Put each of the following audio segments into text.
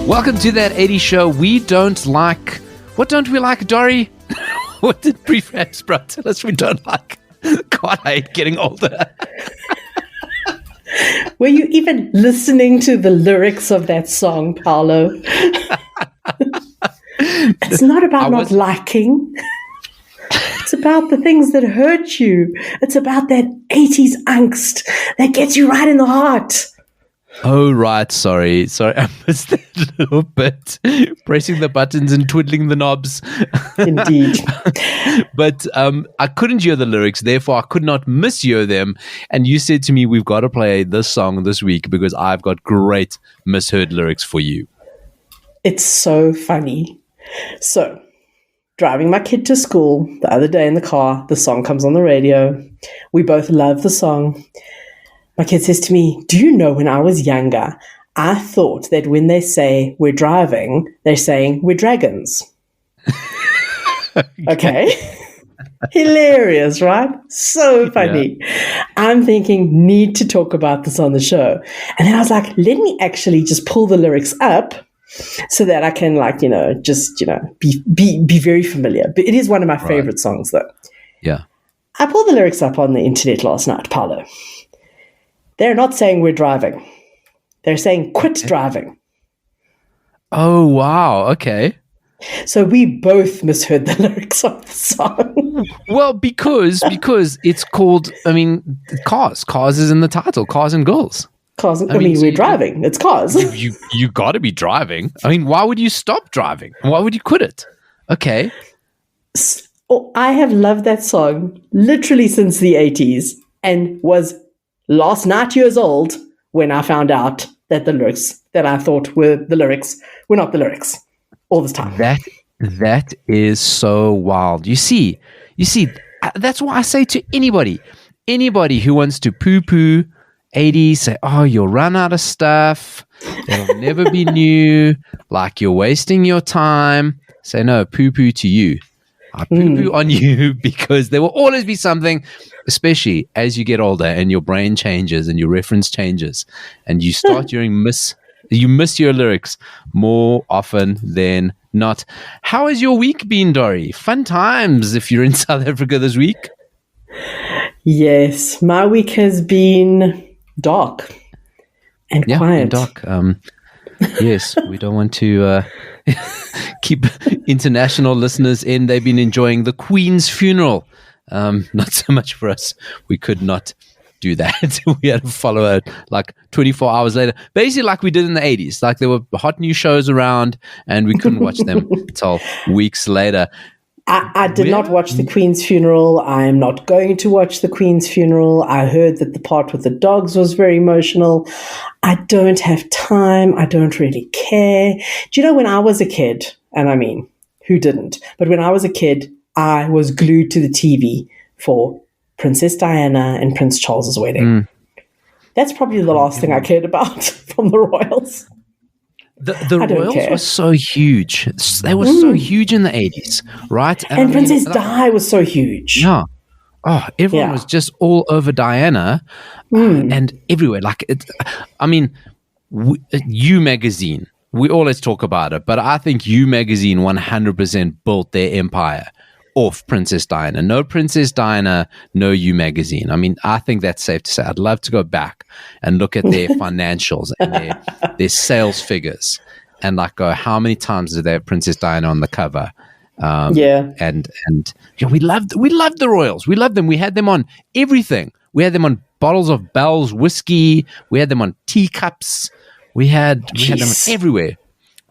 Welcome to That 80s Show. We don't like... What don't we like, Dori? What did Prefab Sprout tell us we don't like? God, I hate getting older. Were you even listening to the lyrics of that song, Paulo? It's not about not liking. It's about the things that hurt you. It's about that 80s angst that gets you right in the heart. Oh, right. Sorry, I missed that little bit. Pressing the buttons and twiddling the knobs. Indeed. But I couldn't hear the lyrics, therefore I could not mishear them. And you said to me, we've got to play this song this week because I've got great misheard lyrics for you. It's so funny. So, driving my kid to school the other day in the car, the song comes on the radio. We both love the song. My kid says to me, do you know when I was younger, I thought that when they say we're driving, they're saying we're dragons. Okay. Hilarious, right? So funny. Yeah. I'm thinking, need to talk about this on the show. And then I was like, let me actually just pull the lyrics up so that I can be very familiar. But it is one of my favorite songs though. Yeah. I pulled the lyrics up on the internet last night, Paulo. They're not saying we're driving. They're saying quit driving. Oh, wow. Okay. So we both misheard the lyrics of the song. Well, because it's called, Cars. Cars is in the title. Cars and Girls. Cars. We're driving. It's cars. You got to be driving. Why would you stop driving? Why would you quit it? Okay. I have loved that song literally since the 80s and was last night years old when I found out that the lyrics that I thought were the lyrics were not the lyrics all this time. That is so wild. You see, that's why I say to anybody who wants to poo-poo 80s, say, oh, you'll run out of stuff. It'll never be new. Like you're wasting your time. Say, no, poo-poo to you. I poo-poo on you because there will always be something, especially as you get older and your brain changes and your reference changes and you start you miss your lyrics more often than not. How has your week been, Dori? Fun times if you're in South Africa this week. Yes, my week has been dark and quiet. Dark. Yes, we don't want to keep international listeners in. They've been enjoying the Queen's funeral. Not so much for us. We could not do that. We had to follow her like 24 hours later. Basically like we did in the 80s. Like there were hot new shows around and we couldn't watch them until weeks later. I did not watch the Queen's funeral. I am not going to watch the Queen's funeral. I heard that the part with the dogs was very emotional. I don't have time. I don't really care. Do you know when I was a kid, and who didn't? But when I was a kid, I was glued to the TV for Princess Diana and Prince Charles's wedding. That's probably the last thing I cared about from the royals. The royals were so huge. They were so huge in the 80s, right? And Princess Di was so huge. Yeah. Oh, everyone was just all over Diana and everywhere. Like, You Magazine, we always talk about it, but I think You Magazine 100% built their empire off Princess Diana. No Princess Diana, no You Magazine. I think that's safe to say. I'd love to go back and look at their financials and their sales figures and go, how many times did they have Princess Diana on the cover? And we loved the royals. We loved them. We had them on everything. We had them on bottles of Bell's whiskey. We had them on teacups. We had them everywhere.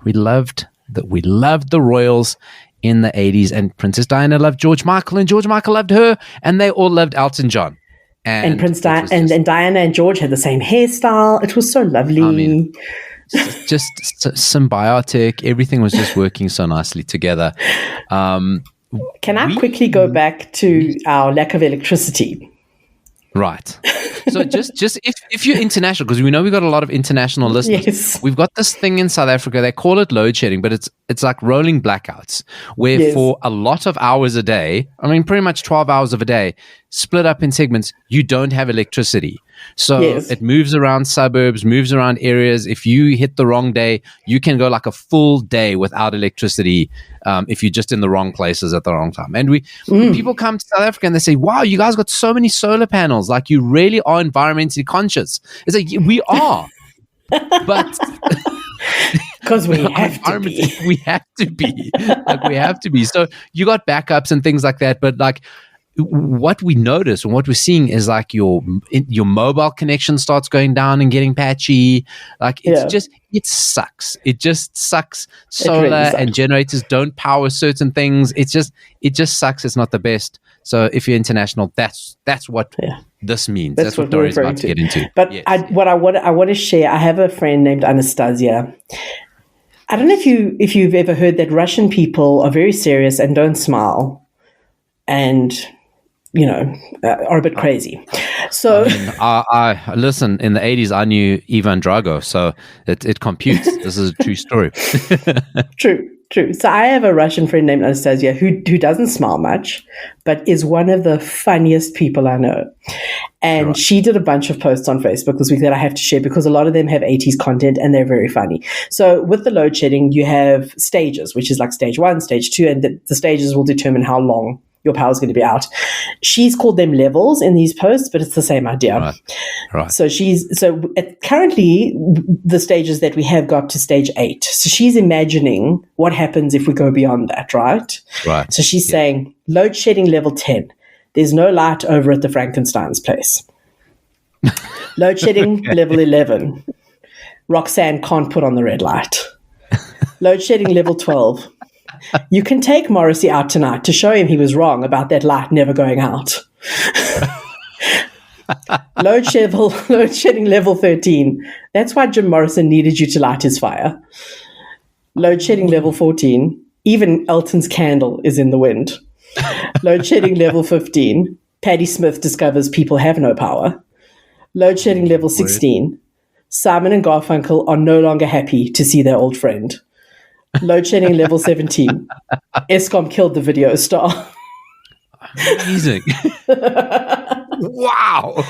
We loved the royals in the 80s, and Princess Diana loved George Michael, and George Michael loved her, and they all loved Elton John. And and Diana and George had the same hairstyle. It was so lovely. Just symbiotic. Everything was just working so nicely together. Can I quickly go back to our lack of electricity? Right. So just if you're international, because we know we've got a lot of international listeners. Yes. We've got this thing in South Africa. They call it load shedding, but it's like rolling blackouts, where for a lot of hours a day, I mean pretty much 12 hours of a day, split up in segments, you don't have electricity. So Yes. it moves around suburbs, moves around areas. If you hit the wrong day, you can go like a full day without electricity if you're just in the wrong places at the wrong time. And people come to South Africa and they say, wow, you guys got so many solar panels. Like, you really are environmentally conscious. It's like, we are. But because we have to be. We have to be. Like, we have to be. So you got backups and things like that. But like, what we notice and what we're seeing is like your mobile connection starts going down and getting patchy. Like, it sucks. It just sucks. Solar really sucks. And generators don't power certain things. It just sucks. It's not the best. So if you're international, that's what this means. That's what Dori's about to get into. But yes. What I want to share, I have a friend named Anastasia. I don't know if you've ever heard that Russian people are very serious and don't smile, and are a bit crazy. So I listen, in the 80s, I knew Ivan Drago, so it computes. This is a true story. True. So I have a Russian friend named Anastasia who doesn't smile much, but is one of the funniest people I know. And she did a bunch of posts on Facebook this week that I have to share because a lot of them have 80s content and they're very funny. So with the load shedding, you have stages, which is like stage 1, stage 2, and the stages will determine how long your power is going to be out. She's called them levels in these posts, but it's the same idea. Right. So currently the stages that we have got to stage 8. So she's imagining what happens if we go beyond that, right? Right. So she's saying load shedding level 10. There's no light over at the Frankenstein's place. Load shedding level 11. Roxanne can't put on the red light. Load shedding level 12. You can take Morrissey out tonight to show him he was wrong about that light never going out. Load shedding level 13. That's why Jim Morrison needed you to light his fire. Load shedding level 14. Even Elton's candle is in the wind. Load shedding level 15. Patti Smith discovers people have no power. Load shedding level 16. Simon and Garfunkel are no longer happy to see their old friend. Load shedding level 17. Eskom killed the video star. Amazing. Wow.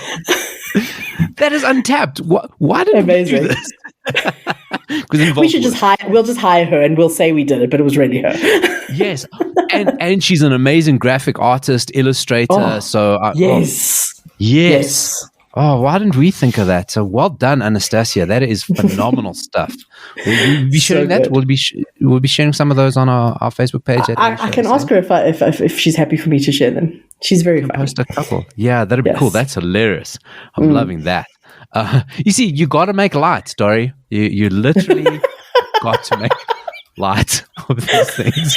That is untapped. Why did we do this? We'll just hire her and we'll say we did it, but it was really her. Yes. And she's an amazing graphic artist, illustrator. Yes. Oh, why didn't we think of that? So well done, Anastasia. That is phenomenal stuff. We'll be sharing that. We'll be sharing some of those on our Facebook page. I can ask her if she's happy for me to share them. She's very funny. Post a couple. Yeah, that'd be cool. That's hilarious. I'm loving that. You see, you got to make light, Dori. You literally got to make light of these things.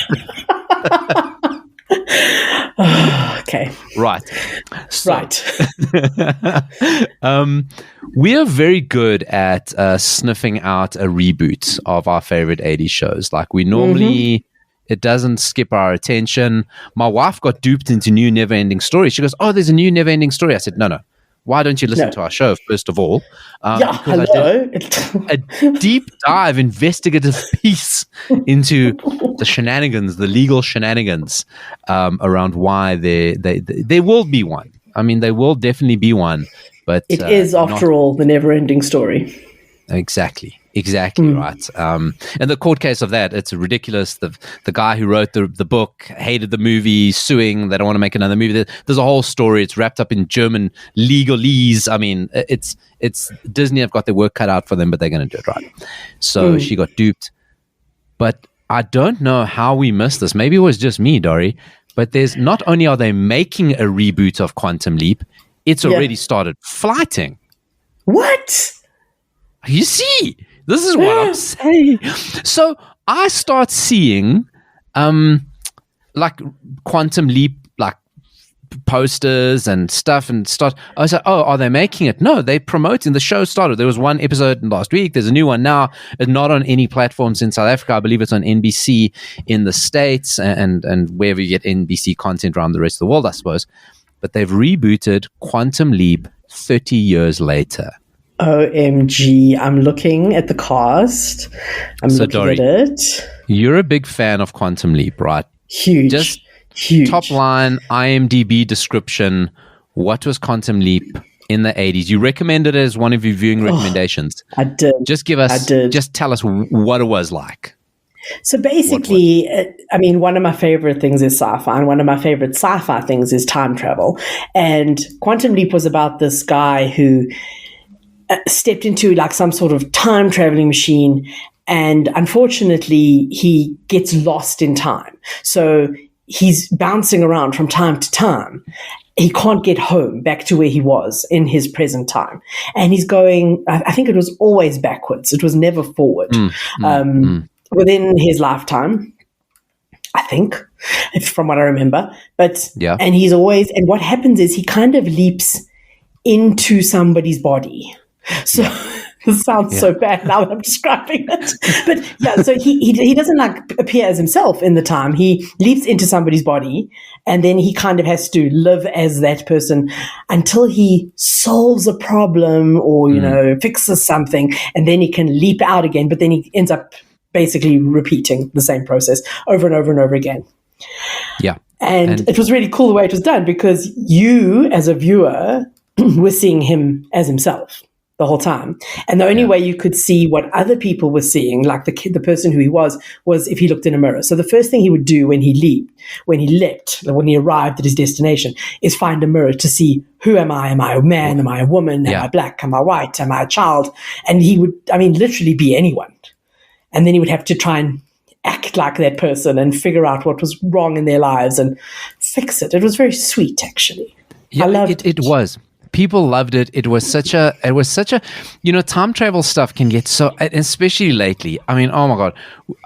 Okay. Right. Right. We are very good at sniffing out a reboot of our favorite 80s shows. Like, we normally, it doesn't skip our attention. My wife got duped into New Never-Ending Story. She goes, oh, there's a new Never-Ending Story. I said, no. Why don't you listen to our show, first of all? Hello. I did a deep dive investigative piece into the shenanigans, the legal shenanigans around why there will be one. I mean, there will definitely be one. But it is, after all, the never-ending story. Exactly. Right. And the court case of that, it's ridiculous. The guy who wrote the book hated the movie, suing. They don't want to make another movie. There's a whole story. It's wrapped up in German legalese. I mean, it's Disney have got their work cut out for them, but they're going to do it right. So she got duped. But I don't know how we missed this. Maybe it was just me, Dori. But there's not only are they making a reboot of Quantum Leap, it's already started flighting. What? You see, this is what I'm saying. So I start seeing like Quantum Leap, like posters and stuff, and I was like, oh, are they making it? No, they're promoting. The show started. There was one episode last week. There's a new one now. It's not on any platforms in South Africa. I believe it's on NBC in the States and wherever you get NBC content around the rest of the world, I suppose. But they've rebooted Quantum Leap 30 years later. OMG, I'm looking at the cast. I'm looking Dori, at it. You're a big fan of Quantum Leap, right? Huge. Top line, IMDb description. what was Quantum Leap in the 80s? You recommended it as one of your viewing recommendations. I did. Just tell us what it was like. So basically, one of my favorite things is sci-fi, and one of my favorite sci-fi things is time travel. And Quantum Leap was about this guy who stepped into like some sort of time traveling machine, and unfortunately, he gets lost in time. So he's bouncing around from time to time. He can't get home back to where he was in his present time. And he's going, I think it was always backwards. It was never forward. Within his lifetime, I think, from what I remember. But, yeah. And he's always, and what happens is he kind of leaps into somebody's body. So this sounds so bad now that I'm describing it. But yeah, so he doesn't like appear as himself in the time. He leaps into somebody's body, and then he kind of has to live as that person until he solves a problem or, fixes something, and then he can leap out again. But then he ends up basically repeating the same process over and over and over again. Yeah. And it was really cool the way it was done, because you, as a viewer, were seeing him as himself the whole time. And the only way you could see what other people were seeing, like the person who he was if he looked in a mirror. So the first thing he would do when he arrived at his destination, is find a mirror to see, who am I? Am I a man? Am I a woman? Am I black? Am I white? Am I a child? And he would, literally be anyone. And then he would have to try and act like that person and figure out what was wrong in their lives and fix it. It was very sweet, actually. Yeah, I loved it. It was. People loved it. It was such a, time travel stuff can get so, especially lately. Oh my God,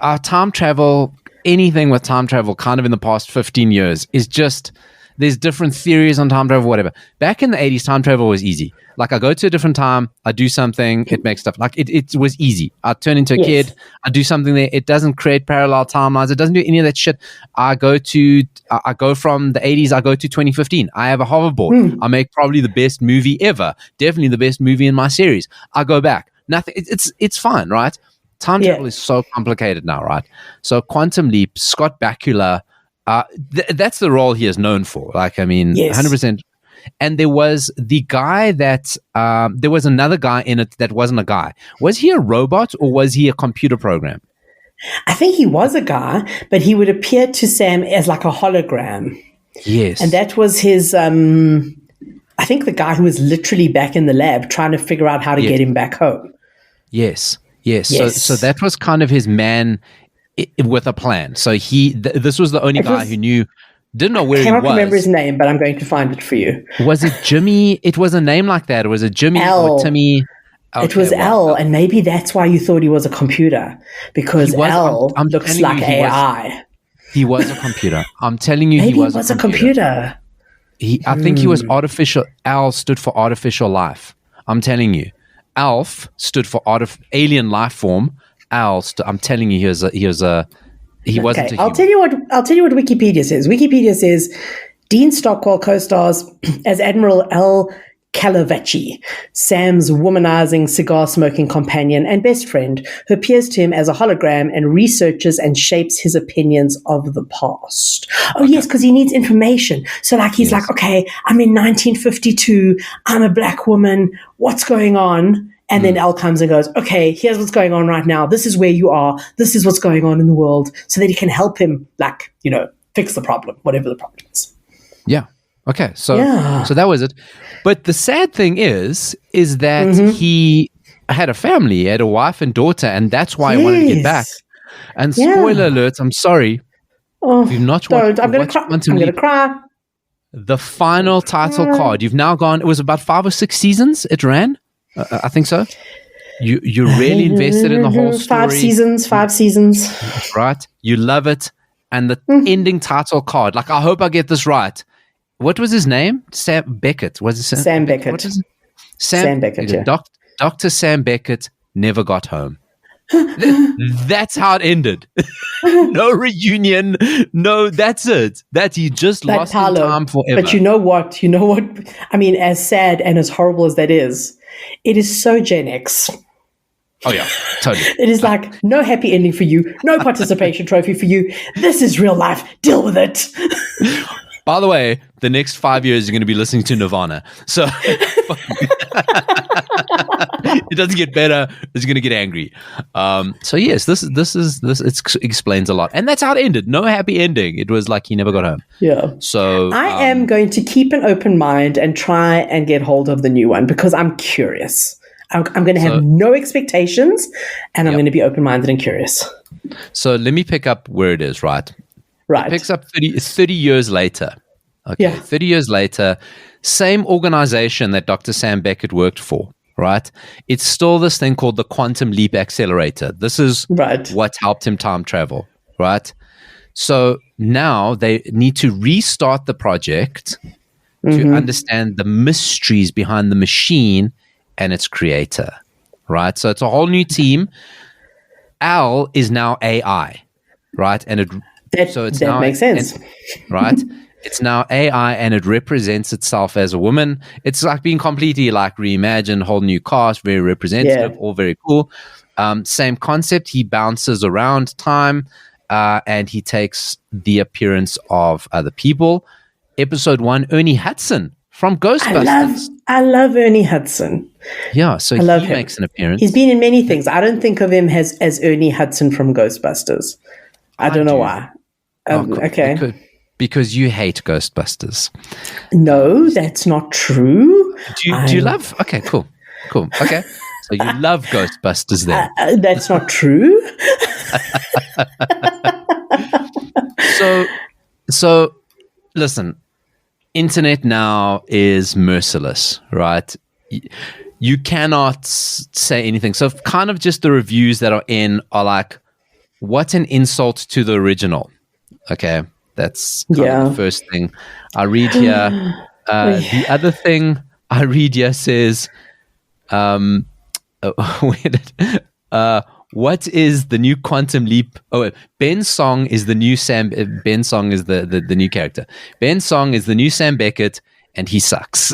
our time travel, anything with time travel kind of in the past 15 years is just, there's different theories on time travel, whatever. Back in the 80s, time travel was easy. Like I go to a different time, I do something, it makes stuff, like it was easy. I turn into a kid, I do something there. It doesn't create parallel timelines. It doesn't do any of that shit. I go from the 80s, I go to 2015. I have a hoverboard. I make probably the best movie ever. Definitely the best movie in my series. I go back. Nothing. It's fine, right? Time travel is so complicated now, right? So Quantum Leap, Scott Bak-ula, that's the role he is known for. 100%. And there was the guy that, there was another guy in it that wasn't a guy. Was he a robot or was he a computer program? I think he was a guy, but he would appear to Sam as like a hologram. Yes. And that was his, I think the guy who was literally back in the lab trying to figure out how to get him back home. Yes. So that was kind of his man with a plan. So this was the only guy who didn't know where he was. I cannot remember his name, but I'm going to find it for you. Was it Jimmy? It was a name like that. Was it Jimmy or Timmy? Okay, it was L, and maybe that's why you thought he was a computer, because L looks like AI. He was a computer. I'm telling you, he was a computer. I think he was artificial. Al stood for artificial life. I'm telling you. Alf stood for alien life form. I'm telling you, he wasn't a human. I'll tell you what Wikipedia says. Wikipedia says Dean Stockwell co-stars as Admiral L. Calavacci, Sam's womanizing, cigar-smoking companion and best friend, who appears to him as a hologram and researches and shapes his opinions of the past. Oh, yes, because he needs information. So, he's like, okay, I'm in 1952. I'm a black woman. What's going on? And then Al comes and goes, okay, here's what's going on right now. This is where you are. This is what's going on in the world, so that he can help him, fix the problem, whatever the problem is. Yeah. Okay. So that was it. But the sad thing is that he had a family, he had a wife and daughter, and that's why he wanted to get back. And spoiler alert, I'm sorry. Oh, if you've not watched, I'm going to cry. The final title card. You've now gone, it was about 5 or 6 seasons it ran. I think so. You're really invested in the whole story. 5 seasons. Right. You love it. And the ending title card, I hope I get this right. What was his name? Sam Beckett. Was it Sam Beckett? What is it? Sam Beckett, yeah. Dr. Sam Beckett never got home. That's how it ended. No reunion. No, that's it. He just lost in time forever. But you know what? I mean, as sad and as horrible as that is, it is so Gen X. Oh, yeah, totally. It is no happy ending for you, no participation trophy for you. This is real life. Deal with it. By the way, the next 5 years you're going to be listening to Nirvana. So it doesn't get better; it's going to get angry. So yes, this explains a lot, and that's how it ended. No happy ending. It was like he never got home. Yeah. So I am going to keep an open mind and try and get hold of the new one because I'm curious. I'm going to have no expectations, and I'm going to be open-minded and curious. So let me pick up where it is, right? Right. It picks up 30 years later. Okay, Yeah. 30 years later, same organization that Dr. Sam Beckett worked for, right? It's still this thing called the Quantum Leap Accelerator. This is what helped him time travel, right? So now they need to restart the project to understand the mysteries behind the machine and its creator, right? So it's a whole new team. Al is now AI, right? And that makes sense. Right? It's now AI and it represents itself as a woman. It's like being completely like reimagined, whole new cast, very representative, all very cool. Same concept. He bounces around time and he takes the appearance of other people. Episode 1, Ernie Hudson from Ghostbusters. I love Ernie Hudson. Yeah, so he makes an appearance. He's been in many things. I don't think of him as Ernie Hudson from Ghostbusters. I don't know why. Okay. Because you hate Ghostbusters. No, that's not true. Do you love? Okay, cool. Okay, so you love Ghostbusters then? That's not true. So, listen. Internet now is merciless, right? You cannot say anything. So, kind of just the reviews that are in are like, "What an insult to the original." Okay. That's kind of the first thing I read here. The other thing I read here says, what is the new Quantum Leap? Oh, Ben Song is the new Sam. Ben Song is the new character. Ben Song is the new Sam Beckett, and he sucks.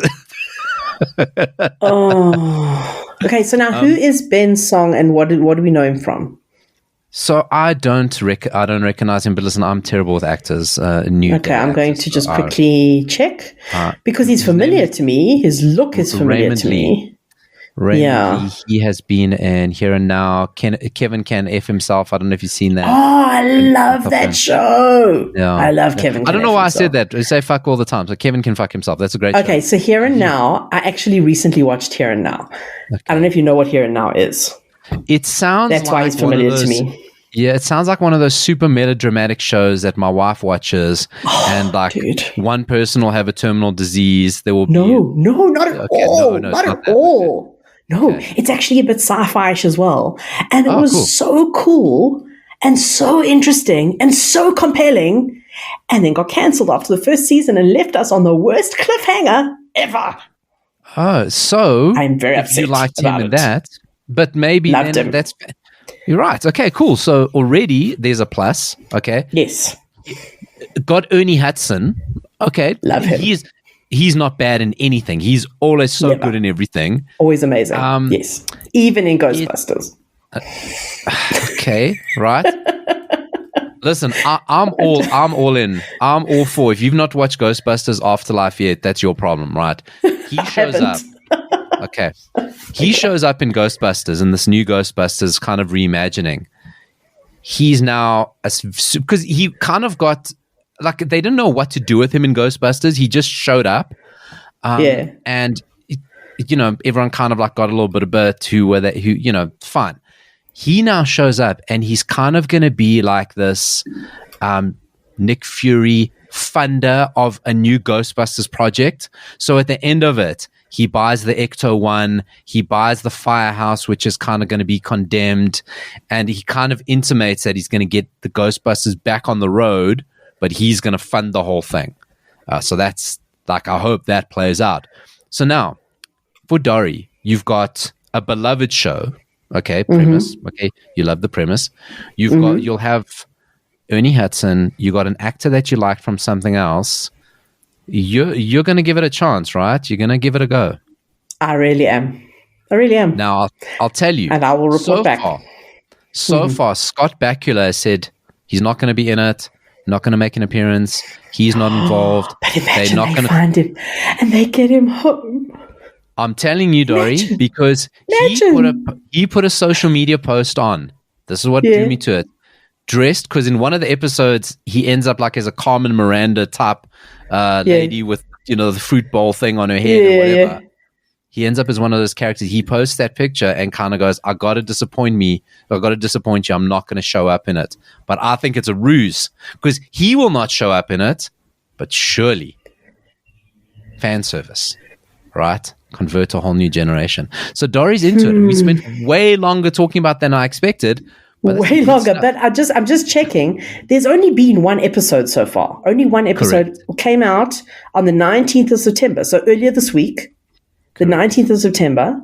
Okay. So now, who is Ben Song, and what do we know him from? So I don't recognize him, but listen, I'm terrible with actors. I'm going to just quickly check because he's familiar to me. His look is familiar to me. Raymond Lee, he has been in Here and Now. Kevin Can F Himself. I don't know if you've seen that. Oh, I love that show. Yeah. I love Kevin. I don't know why I said that. I say fuck all the time. So Kevin Can Fuck Himself. That's a great show. Okay, so Here and Now, I actually recently watched Here and Now. Okay. I don't know if you know what Here and Now is. It sounds That's why he's familiar to me. Yeah, it sounds like one of those super melodramatic shows that my wife watches, and like one person will have a terminal disease. There will be not at all. Not at all. No, it's actually a bit sci-fi-ish as well. And it was so cool and so interesting and so compelling, and then got cancelled after the first season and left us on the worst cliffhanger ever. Oh, so I'm very upset. You liked him in that, but maybe Loved him. You're right. Okay, cool. So already there's a plus. Okay. Yes. Got Ernie Hudson. Okay. Love him. He's not bad in anything. He's always so good in everything. Always amazing. Yes. Even in Ghostbusters. Okay. Right. Listen, I'm all in. I'm all for. If you've not watched Ghostbusters Afterlife yet, that's your problem, right? He shows up. Okay. He shows up in Ghostbusters, in this new Ghostbusters kind of reimagining. He's now, because he kind of got, like, they didn't know what to do with him in Ghostbusters. He just showed up. And, everyone kind of like got a little bit of birth to fine. He now shows up and he's kind of going to be like this Nick Fury funder of a new Ghostbusters project. So at the end of it, he buys the Ecto-1, he buys the firehouse, which is kind of going to be condemned, and he kind of intimates that he's going to get the Ghostbusters back on the road, but he's going to fund the whole thing. So that's, like, I hope that plays out. So now, for Dori, you've got a beloved show, okay, premise, okay, you love the premise. You'll have Ernie Hudson, you got an actor that you like from something else. You're going to give it a chance, right? You're going to give it a go. I really am. Now, I'll tell you. And I will report back. So far, Scott Bak-ula said he's not going to be in it. not going to make an appearance. He's not involved. But imagine They're not going to find him and they get him home. I'm telling you, Dori, because he put a social media post on. This is what drew me to it. Dressed, because in one of the episodes, he ends up like as a Carmen Miranda type lady with, the fruit bowl thing on her head or whatever. Yeah. He ends up as one of those characters. He posts that picture and kind of goes, I got to disappoint you. I'm not going to show up in it. But I think it's a ruse because he will not show up in it, but surely fan service, right? Convert a whole new generation. So Dori's into it. We spent way longer talking about than I expected. Way longer, but I'm just checking. There's only been one episode so far. Only one episode came out on the 19th of September. So earlier this week, the 19th of September.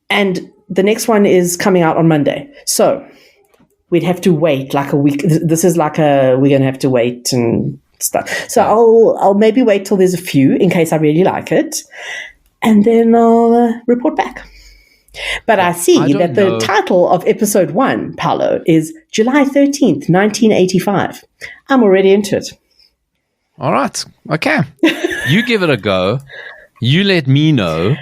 And the next one is coming out on Monday. So we'd have to wait like a week. This is like we're going to have to wait and stuff. So I'll maybe wait till there's a few in case I really like it, and then I'll report back. But I see that the title of episode 1, Paulo, is July 13th, 1985. I'm already into it. All right. Okay. You give it a go. You let me know.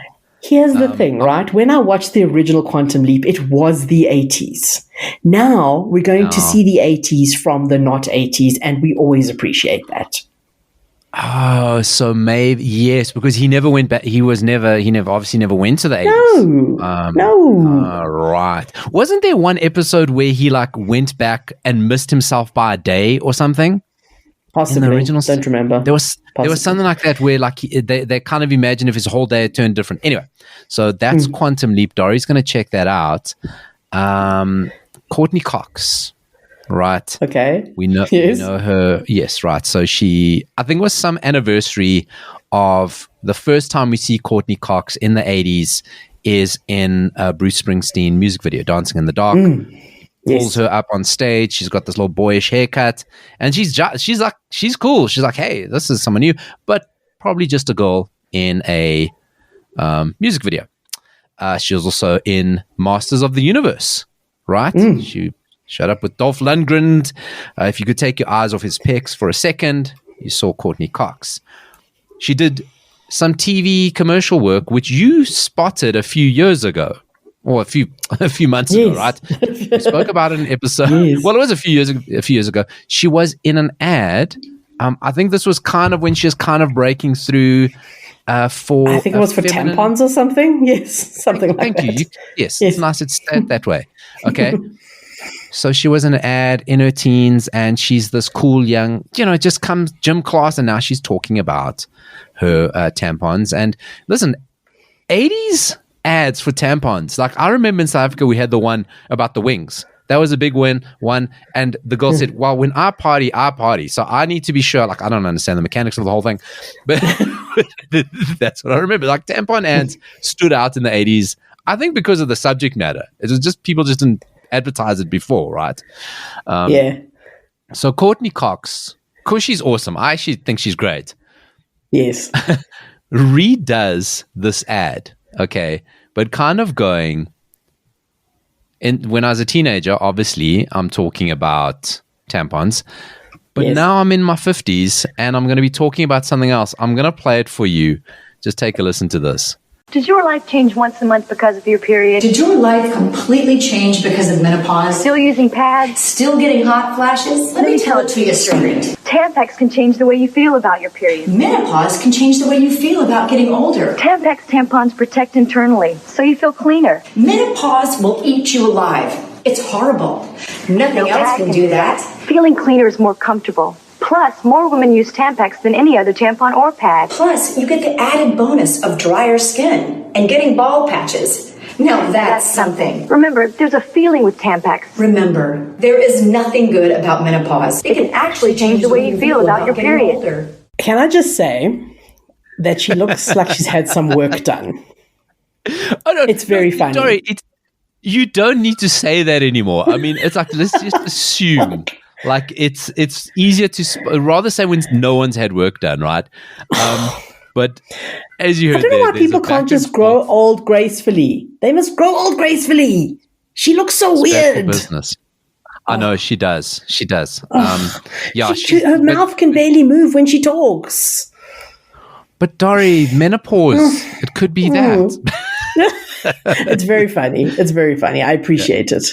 Here's the thing, right? When I watched the original Quantum Leap, it was the 80s. Now we're going to see the 80s from the not 80s, and we always appreciate that. Oh, so maybe, yes, because he never went back. He obviously never went to the 80s. No. Right. Wasn't there one episode where he went back and missed himself by a day or something? Possibly. In the original, don't remember. There was something like that where they kind of imagine if his whole day had turned different. Anyway, so that's Quantum Leap. Dori's going to check that out. Courteney Cox, right? Okay. We know her. Yes, right. So I think it was some anniversary of the first time we see Courteney Cox in the 80s is in a Bruce Springsteen music video, Dancing in the Dark. Pulls her up on stage. She's got this little boyish haircut, and she's cool. She's like, hey, this is someone new, but probably just a girl in a music video. She was also in Masters of the Universe, right? She showed up with Dolph Lundgren. If you could take your eyes off his pecs for a second, you saw Courteney Cox. She did some TV commercial work, which you spotted a few years ago. Or a few months ago, right? We spoke about it in an episode. Yes. Well, it was a few years ago. She was in an ad. I think this was kind of when she was kind of breaking through for. I think it was for tampons or something. Yes, something like that. Thank you. Yes, it's nice. It's that way. Okay. So she was in an ad in her teens, and she's this cool young, just comes gym class, and now she's talking about her tampons. And listen, 80s ads for tampons. I remember in South Africa we had the one about the wings. That was a big one. And the girl said, well, when I party. So I need to be sure. I don't understand the mechanics of the whole thing, but that's what I remember. Tampon ads stood out in the 80s. I think because of the subject matter. It was just people just didn't advertise it before, right? So Courteney Cox, because she's awesome. I actually think she's great. Yes. Redoes this ad. Okay, but kind of going, when I was a teenager, obviously, I'm talking about tampons, but now I'm in my 50s and I'm going to be talking about something else. I'm going to play it for you. Just take a listen to this. Does your life change once a month because of your period? Did your life completely change because of menopause? Still using pads? Still getting hot flashes? Let me tell it to you straight. Tampax can change the way you feel about your period. Menopause can change the way you feel about getting older. Tampax tampons protect internally, so you feel cleaner. Menopause will eat you alive. It's horrible. Nothing else can do that. Feeling cleaner is more comfortable. Plus, more women use Tampax than any other tampon or pad. Plus, you get the added bonus of drier skin and getting bald patches. Now that's something. Remember, there's a feeling with Tampax. Remember, there is nothing good about menopause. It can actually change the way you feel about your period. Older. Can I just say that she looks like she's had some work done? Oh, no, it's very funny. Sorry, you don't need to say that anymore. I mean, it's let's just assume. It's easier to rather say when no one's had work done, right? But as you heard, I don't know why people can't just grow old gracefully. They must grow old gracefully. She looks so weird. Business. I know she does. She does. Yeah, her mouth can barely move when she talks. But Dori, menopause. It could be that. It's very funny. It's very funny. I appreciate it.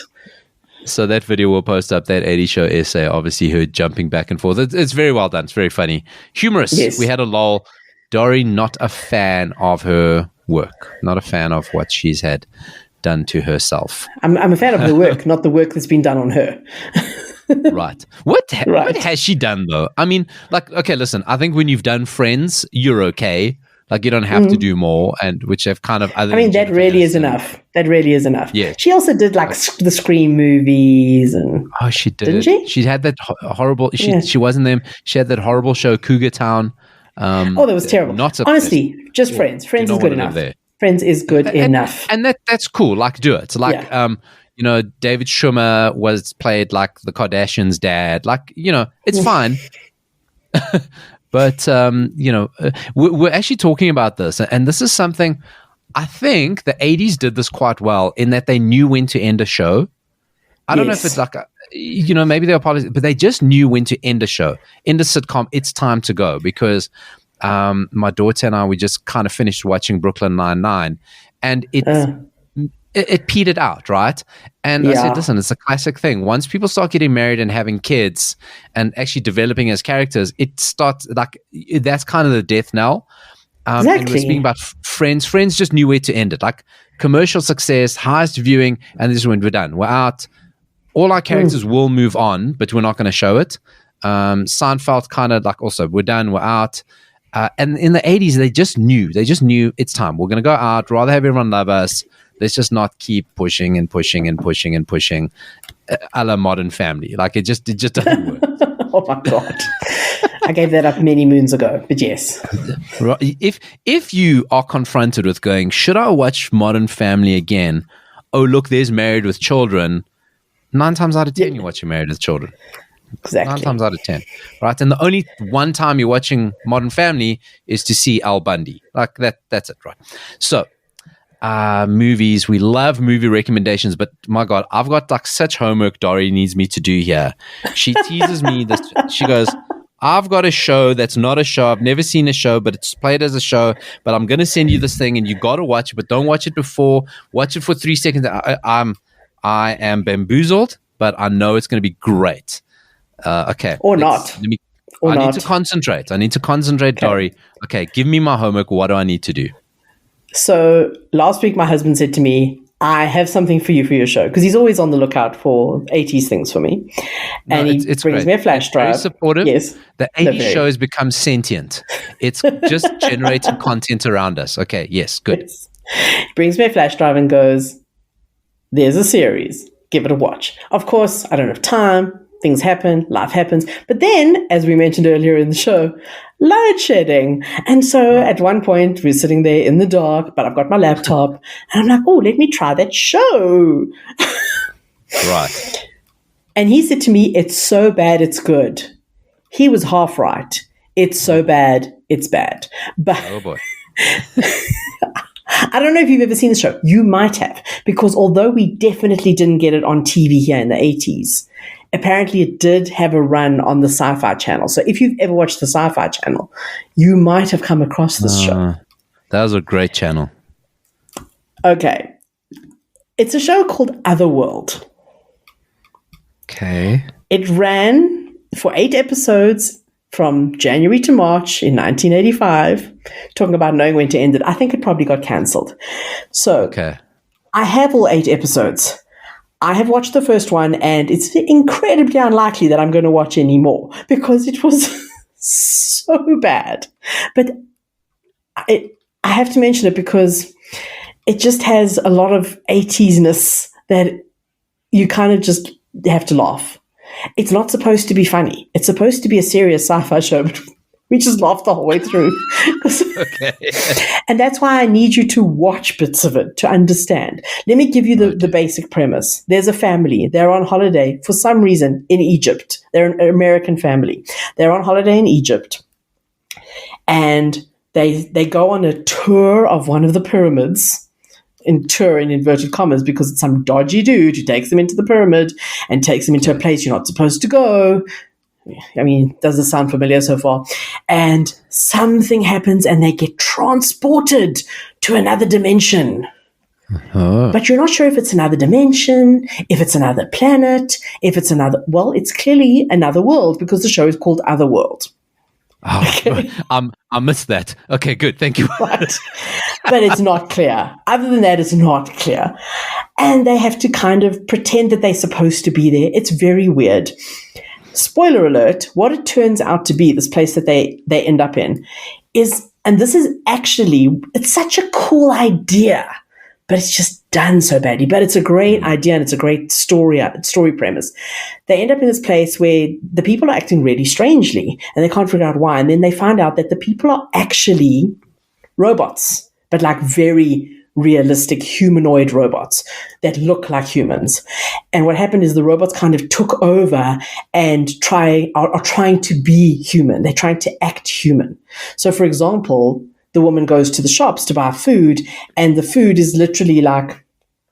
So that video will post up, that 80 show essay, obviously her jumping back and forth. It's very well done. It's very funny. Humorous. Yes. We had a lull. Dori, not a fan of her work. Not a fan of what she's had done to herself. I'm a fan of her work, not the work that's been done on her. Right. What has she done, though? I mean, like, okay, listen, I think when you've done Friends, you're okay. Like, you don't have to do more, and which have kind of other. I mean, that really is enough. That really is enough. Yeah. She also did like the Scream movies, and she did. Didn't she? She had that horrible. She wasn't them. She had that horrible show, Cougar Town. That was terrible. Honestly, just Friends. Friends is good enough. Friends is good enough, and that's cool. Like, do it. Like, David Schwimmer played like the Kardashians' dad. Like, it's fine. But, we're actually talking about this, and this is something I think the 80s did this quite well in that they knew when to end a show. I don't know if it's like, maybe they apologize, but they just knew when to end a show, end a sitcom. It's time to go because my daughter and I, we just kind of finished watching Brooklyn Nine-Nine, and it petered out, right? And I said, listen, it's a classic thing. Once people start getting married and having kids and actually developing as characters, it starts like that's kind of the death knell. Exactly. And we're speaking about Friends. Friends just knew where to end it. Like commercial success, highest viewing, and this is when we're done. We're out. All our characters will move on, but we're not going to show it. Seinfeld kind of like also, we're done, we're out. And in the 80s, they just knew it's time. We're going to go out, rather have everyone love us. Let's just not keep pushing and pushing and pushing and pushing a la Modern Family. Like it just doesn't work. Oh my God. I gave that up many moons ago, but yes. If you are confronted with going, should I watch Modern Family again? Oh, look, there's Married with Children. 9 times out of 10, you're watching Married with Children. Exactly. 9 times out of 10. Right. And the only one time you're watching Modern Family is to see Al Bundy. Like that's it, right? So, movies, we love movie recommendations, but my God, I've got like such homework Dori needs me to do here. She teases me this. She goes, I've got a show that's not a show. I've never seen a show, but it's played as a show. But I'm going to send you this thing, and you got to watch it. But don't watch it before. Watch it for 3 seconds. I am bamboozled, but I know it's going to be great. Okay, or not. I need to concentrate. Okay. Dori. Okay, give me my homework. What do I need to do? So last week, my husband said to me, I have something for you for your show, because he's always on the lookout for 80s things for me. And he brings great. me a flash drive. Very supportive. Yes. The 80s show has become sentient. It's just generating content around us. Okay, yes, good. Yes. He brings me a flash drive and goes, there's a series. Give it a watch. Of course, I don't have time. Things happen. Life happens. But then, as we mentioned earlier in the show, load shedding. And so at one point, we're sitting there in the dark, but I've got my laptop. And I'm like, oh, let me try that show. Right. And he said to me, it's so bad, it's good. He was half right. It's so bad, it's bad. But oh boy. I don't know if you've ever seen the show. You might have, because although we definitely didn't get it on TV here in the 80s, apparently it did have a run on the Sci-Fi Channel. So if you've ever watched the Sci-Fi Channel, you might have come across this show. That was a great channel. Okay. It's a show called Otherworld. Okay. It ran for 8 episodes from January to March in 1985, talking about knowing when to end it. I think it probably got cancelled. So okay. I have all 8 episodes. I have watched the first one, and it's incredibly unlikely that I'm going to watch any more because it was so bad. But I have to mention it because it just has a lot of 80s-ness that you kind of just have to laugh. It's not supposed to be funny. It's supposed to be a serious sci-fi show, but we just laughed the whole way through. Okay. And that's why I need you to watch bits of it to understand. Let me give you the basic premise. There's a family. They're on holiday for some reason in Egypt. They're an American family. They're on holiday in Egypt. And they go on a tour of one of the pyramids tour in inverted commas because it's some dodgy dude who takes them into the pyramid and takes them into a place you're not supposed to go. I mean, does this sound familiar so far? And something happens and they get transported to another dimension. But you're not sure if it's another dimension, if it's another planet, if it's another... Well, it's clearly another world because the show is called Otherworld. Oh, okay. I missed that. Okay, good. Thank you. Right. But it's not clear. Other than that, it's not clear. And they have to kind of pretend that they're supposed to be there. It's very weird. Spoiler alert, what it turns out to be, this place that they end up in, is, and this is actually, it's such a cool idea, but it's just done so badly. But it's a great idea and it's a great story premise. They end up in this place where the people are acting really strangely and they can't figure out why. And then they find out that the people are actually robots, but like very realistic humanoid robots that look like humans. And what happened is the robots kind of took over and are trying to be human. They're trying to act human. So, for example, the woman goes to the shops to buy food, and the food is literally like,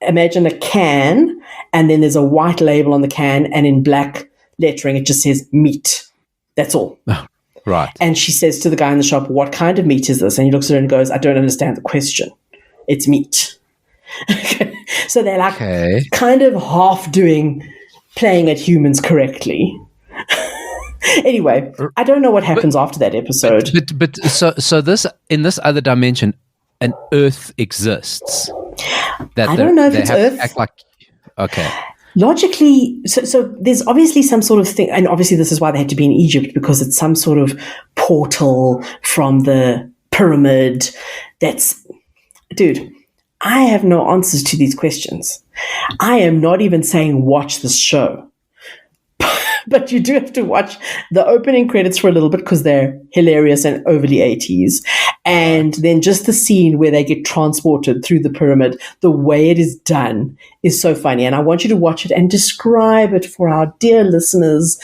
imagine a can, and then there's a white label on the can, and in black lettering, it just says meat. That's all. Right. And she says to the guy in the shop, what kind of meat is this? And he looks at her and goes, I don't understand the question. It's meat. So they're like kind of half playing at humans correctly. Anyway, I don't know what happens after that episode. But so this, in this other dimension, an Earth exists. I don't know if it's Earth. Act like, okay. Logically, so there's obviously some sort of thing, and obviously this is why they had to be in Egypt, because it's some sort of portal from the pyramid that's... Dude, I have no answers to these questions. I am not even saying watch this show. But you do have to watch the opening credits for a little bit because they're hilarious and overly 80s. And then just the scene where they get transported through the pyramid, the way it is done is so funny. And I want you to watch it and describe it for our dear listeners.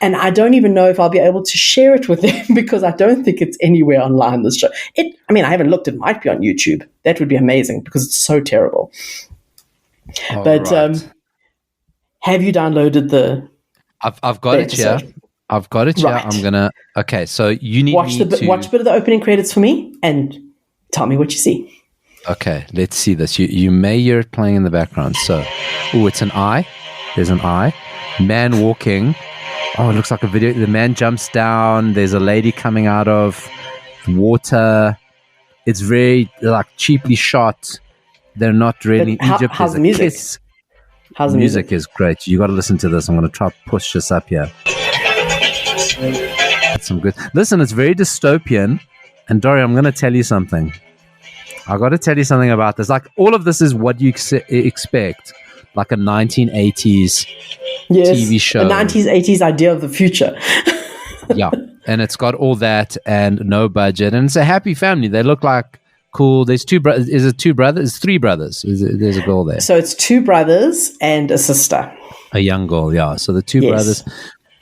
And I don't even know if I'll be able to share it with them because I don't think it's anywhere online, this show. I haven't looked. It might be on YouTube. That would be amazing because it's so terrible. But have you downloaded the... I've got it here. I've got it here. Right. I'm gonna. Okay, so you need watch a bit of the opening credits for me and tell me what you see. Okay, let's see this. You may hear it playing in the background. So, it's an eye. There's an eye. Man walking. Oh, it looks like a video. The man jumps down. There's a lady coming out of water. It's very like cheaply shot. They're not really in Egypt. How's the music? How's the music? Is great. You got to listen to this. I'm going to try to push this up here. That's some good. Listen, it's very dystopian. And Dori, I'm going to tell you something. I got to tell you something about this. Like all of this is what you expect, like a 1980s TV show, a 80s idea of the future. Yeah, and it's got all that and no budget, and it's a happy family. They look like. Cool. There's two brothers. Is it two brothers? It's three brothers. There's a girl there. So it's two brothers and a sister. A young girl, yeah. So the two brothers.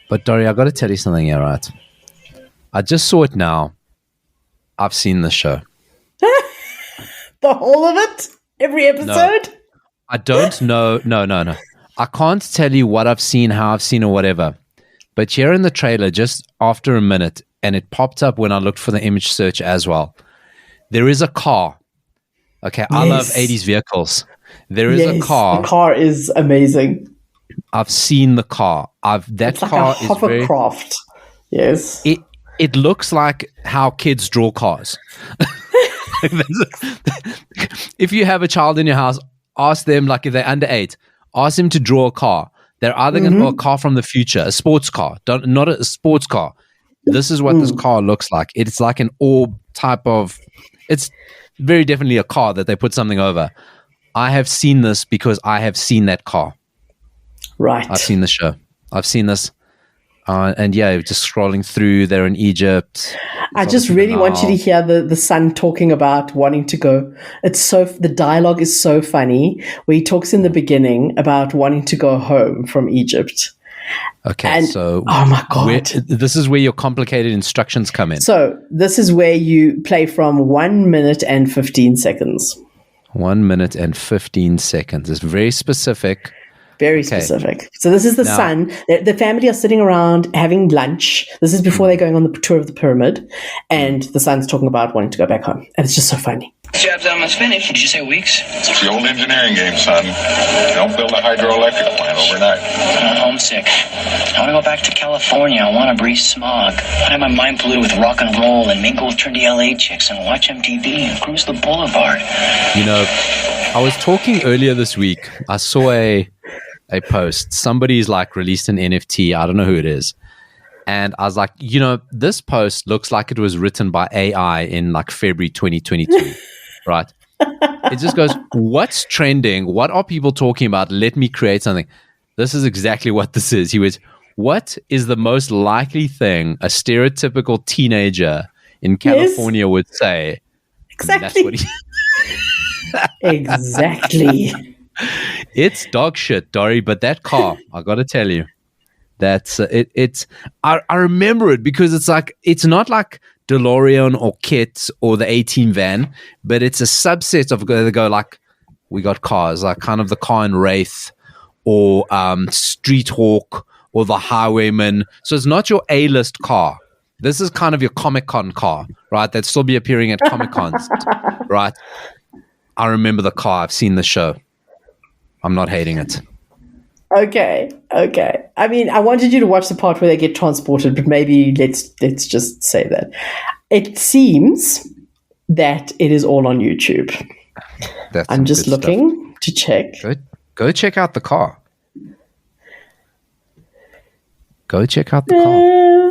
But Dori, I got to tell you something here, right? I just saw it now. I've seen the show. The whole of it? Every episode? No, I don't know. No. I can't tell you what I've seen, how I've seen, or whatever. But here in the trailer, just after a minute, and it popped up when I looked for the image search as well. There is a car. Okay, I love 80s vehicles. There is a car. The car is amazing. I've seen the car. That it's like car a hovercraft. Yes. It looks like how kids draw cars. If you have a child in your house, ask them, like if they're under 8, ask them to draw a car. They're either going to draw a car from the future, a sports car, not a sports car. This is what this car looks like. It's like an orb type of... It's very definitely a car that they put something over. I have seen this because I have seen that car. Right. I've seen the show. I've seen this. And just scrolling through, they're in Egypt. I just really want you to hear the son talking about wanting to go. The dialogue is so funny where he talks in the beginning about wanting to go home from Egypt. Okay, so oh my God. This is where your complicated instructions come in. So this is where you play from 1 minute and 15 seconds. 1 minute and 15 seconds. It's very specific. Very specific. So this is the son. The family are sitting around having lunch. This is before they're going on the tour of the pyramid. And the son's talking about wanting to go back home. And it's just so funny. Job's almost finished. Did you say weeks? It's the old engineering game, son. You don't build a hydroelectric plant overnight. I'm homesick. I want to go back to California. I want to breathe smog. I have my mind polluted with rock and roll and mingle with trendy LA chicks and watch MTV and cruise the boulevard. You know, I was talking earlier this week. I saw a post. Somebody's like released an NFT. I don't know who it is. And I was like, you know, this post looks like it was written by AI in like February 2022, right? It just goes, what's trending? What are people talking about? Let me create something. This is exactly what this is. He was, what is the most likely thing a stereotypical teenager in California would say? Exactly. That's what exactly. It's dog shit, Dori, but that car, I got to tell you, that's it's. I remember it because it's like it's not like DeLorean or Kit or the 18 van, but it's a subset of they go like we got cars like kind of the car in Wraith or Street Hawk or the Highwayman. So it's not your A-list car. This is kind of your Comic-Con car, right? That'd still be appearing at Comic-Cons, right? I remember the car. I've seen the show. I'm not hating it. Okay. I mean, I wanted you to watch the part where they get transported, but maybe let's just say that. It seems that it is all on YouTube. I'm just looking to check. Go check out the car. Go check out the car.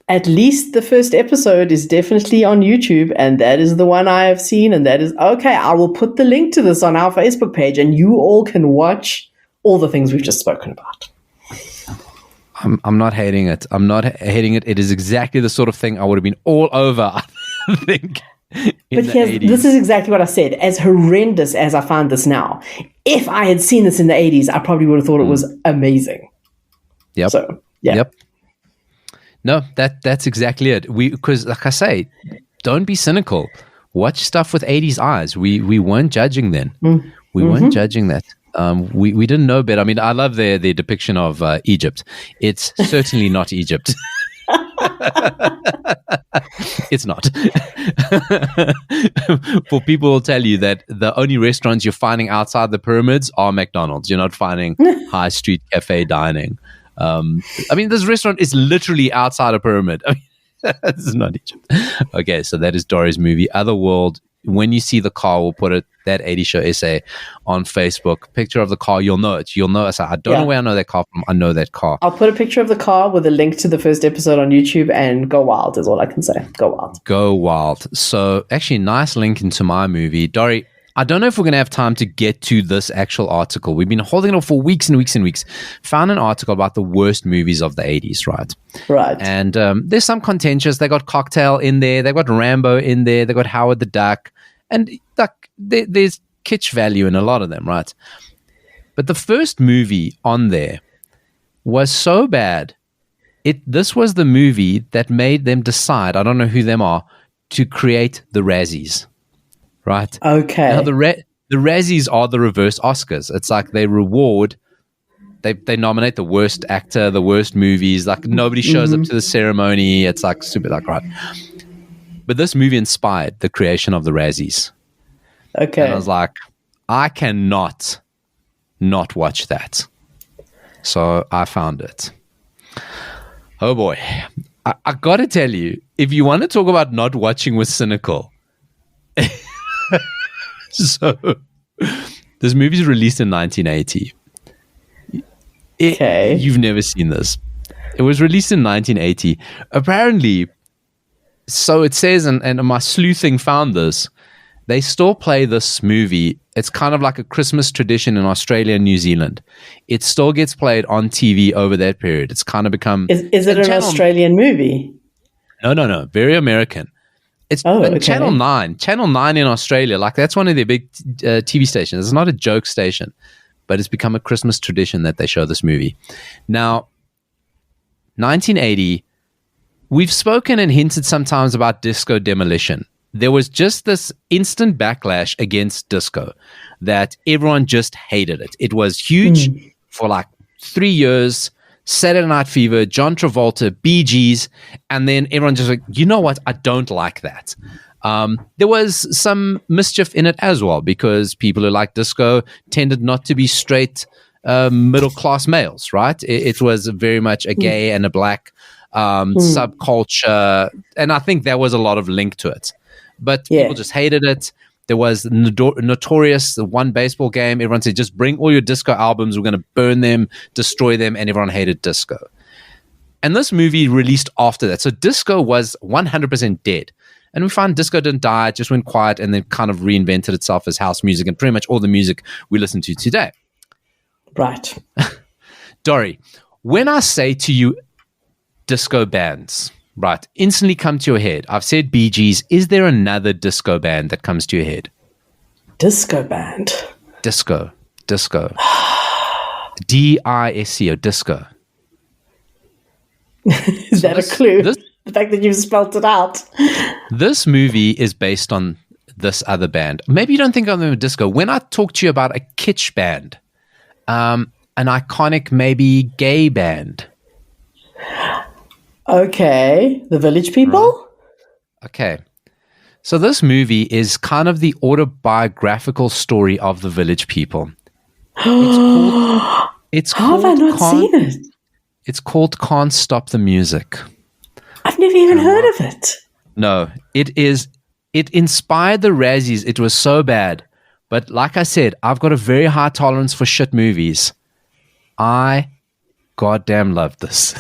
At least the first episode is definitely on YouTube, and that is the one I have seen, and that is okay. I will put the link to this on our Facebook page, and you all can watch all the things we've just spoken about. I'm not hating it. I'm not hating it. It is exactly the sort of thing I would have been all over, I think. But this is exactly what I said. As horrendous as I found this now, if I had seen this in the 80s, I probably would have thought it was amazing. Yep. So, yeah. Yep. No, that's exactly it. Because like I say, don't be cynical. Watch stuff with 80s eyes. We weren't judging then. We weren't judging that. We didn't know better. I mean, I love their depiction of Egypt. It's certainly not Egypt. It's not. For people will tell you that the only restaurants you're finding outside the pyramids are McDonald's. You're not finding high street cafe dining. I mean, this restaurant is literally outside a pyramid. I mean, this is not Egypt. Okay, so that is Dori's movie, Otherworld. When you see the car, we'll put that 80 Show essay on Facebook. Picture of the car, you'll know it. You'll know it. I don't know where I know that car from. I know that car. I'll put a picture of the car with a link to the first episode on YouTube, and go wild is all I can say. Go wild. Go wild. So actually, nice link into my movie. Dori, I don't know if we're going to have time to get to this actual article. We've been holding it off for weeks and weeks and weeks. Found an article about the worst movies of the 80s, right? Right. And there's some contentious. They got Cocktail in there. They got Rambo in there. They got Howard the Duck. And like, there's kitsch value in a lot of them, right? But the first movie on there was so bad. This was the movie that made them decide, I don't know who them are, to create the Razzies. Right. Okay. Now the Razzies are the reverse Oscars. It's like they reward, they nominate the worst actor, the worst movies. Like nobody shows up to the ceremony. It's like super like right. But this movie inspired the creation of the Razzies. Okay. And I was like, I cannot not watch that. So I found it. Oh boy, I got to tell you, if you want to talk about not watching with cynical. So, this movie is released in 1980. Okay. You've never seen this. It was released in 1980. Apparently, so it says, and my sleuthing found this, they still play this movie. It's kind of like a Christmas tradition in Australia and New Zealand. It still gets played on TV over that period. It's kind of become... Is it an Australian movie? No. Very American. It's Channel 9 in Australia. Like that's one of their big TV stations. It's not a joke station, but it's become a Christmas tradition that they show this movie. Now, 1980, we've spoken and hinted sometimes about Disco Demolition. there was just this instant backlash against disco that everyone just hated it. It was huge for like 3 years. Saturday Night Fever, John Travolta, Bee Gees, and then everyone just like, you know what? I don't like that. There was some mischief in it as well because people who like disco tended not to be straight middle-class males, right? It was very much a gay and a black subculture, and I think there was a lot of link to it. But people just hated it. There was Notorious, the one baseball game. Everyone said, just bring all your disco albums. We're going to burn them, destroy them. And everyone hated disco. And this movie released after that. So disco was 100% dead. And we found disco didn't die. It just went quiet and then kind of reinvented itself as house music and pretty much all the music we listen to today. Right. Dori, when I say to you disco bands, right, instantly come to your head. I've said Bee Gees. Is there another disco band that comes to your head? Disco band. Disco. D-I-S-C-O, disco. Is that a clue? The fact that you've spelt it out. This movie is based on this other band. Maybe you don't think of them as disco. When I talk to you about a kitsch band, an iconic maybe gay band. Okay, The Village People? Right. Okay. So this movie is kind of the autobiographical story of the Village People. It's called How have I not seen it? It's called Can't Stop the Music. I've never even heard of it. No, it inspired the Razzies. It was so bad. But like I said, I've got a very high tolerance for shit movies. I goddamn love this.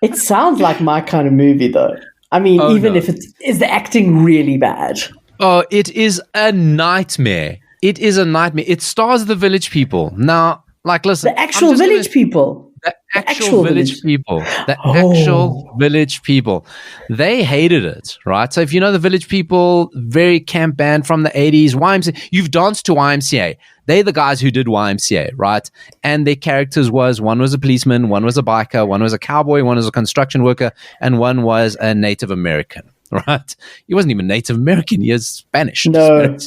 It sounds like my kind of movie, though. I mean, if is the acting really bad? Oh, it is a nightmare. It is a nightmare. It stars the Village People. Now, like, listen. The actual Village People. The actual village people. The actual Village People. They hated it, right? So if you know the Village People, very camp band from the 80s, YMCA. You've danced to YMCA. They're the guys who did YMCA, right? And their characters one was a policeman, one was a biker, one was a cowboy, one was a construction worker, and one was a Native American, right? He wasn't even Native American. He is Spanish. No.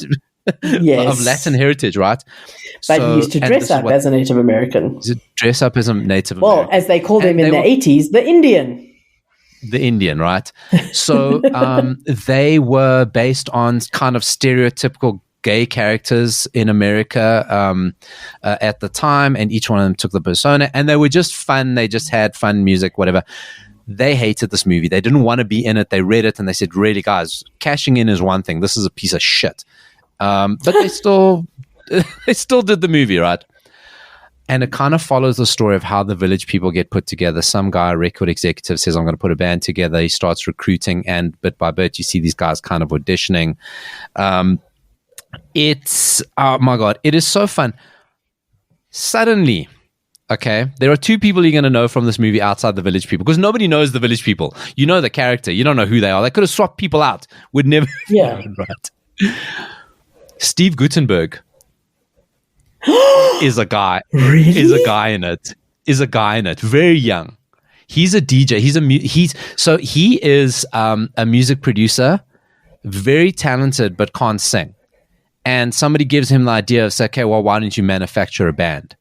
Yes. Of Latin heritage, right? But he used to dress up as a Native American. Dress up as a Native American. Well, as they called him in the 80s, the Indian. The Indian, right? So they were based on kind of stereotypical gay characters in America at the time, and each one of them took the persona, and they were just fun. They just had fun music, whatever. They hated this movie. They didn't want to be in it. They read it and they said, really, guys, cashing in is one thing. This is a piece of shit. But they still did the movie, right? And it kind of follows the story of how the Village People get put together. Some guy, a record executive, says, I'm going to put a band together. He starts recruiting, and bit by bit, you see these guys kind of auditioning. It's, oh my God, it is so fun. Suddenly, okay, there are two people you're going to know from this movie outside the Village People, because nobody knows the Village People. You know the character. You don't know who they are. They could have swapped people out. Would never have known, right? Steve Guttenberg is a guy. Really? Is a guy in it. Very young. He's a DJ. He is a music producer, very talented, but can't sing. And somebody gives him the idea of, say, okay, well, why don't you manufacture a band?